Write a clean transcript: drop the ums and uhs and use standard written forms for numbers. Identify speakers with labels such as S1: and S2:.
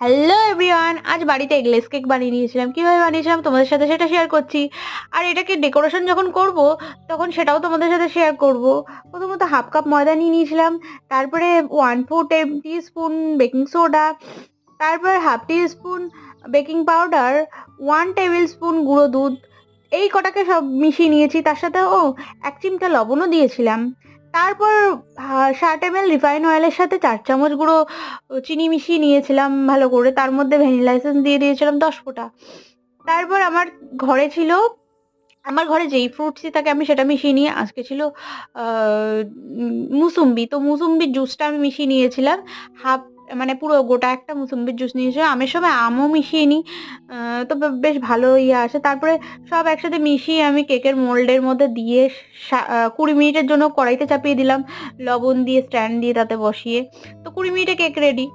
S1: Hello everyone, আজ বাড়িতে eggless cake বানিয়ে নিয়েছিলাম। কিভাবে বানিয়েছিলাম তোমাদের সাথে সেটা শেয়ার করছি। আর এটাকে ডেকোরেশন যখন করব তখন সেটাও তোমাদের সাথে শেয়ার করব। প্রথমত হাফ কাপ ময়দা নিয়ে নিয়েছিলাম, তারপরে 1/4 টি স্পুন বেকিং সোডা, তারপর half teaspoon baking powder, 1 tablespoon গুঁড়ো দুধ। এই কটাকে সব মিশিয়ে নিয়েছি, তার সাথে 1 চিমটা লবণও দিয়েছিলাম। তারপর 60 ml রিফাইন অয়েলের সাথে 4 চামচ গুঁড়ো চিনি মিশিয়ে নিয়েছিলাম ভালো করে, তার মধ্যে ভ্যানিলা এসেন্স দিয়ে দিয়েছিলাম 10 ফোঁটা। তারপর আমার ঘরে যেই ফ্রুটসই থাকে আমি সেটা মিশিয়ে নিয়ে, আজকে ছিল মুসুম্বি, তো মুসুম্বির জুসটা আমি মিশিয়ে নিয়েছিলাম। হাফ মানে পুরো গোটা একটা মুসুম্বির জুস নিয়েছিলাম। আমের সময় আমও মিশিয়ে নিই, তো বেশ ভালো ইয়ে আসে। তারপরে সব একসাথে মিশিয়ে আমি কেকের মোল্ডের মধ্যে দিয়ে 20 মিনিটের জন্য কড়াইতে চাপিয়ে দিলাম, লবণ দিয়ে স্ট্যান্ড দিয়ে তাতে বসিয়ে। তো 20 মিনিটে কেক রেডি।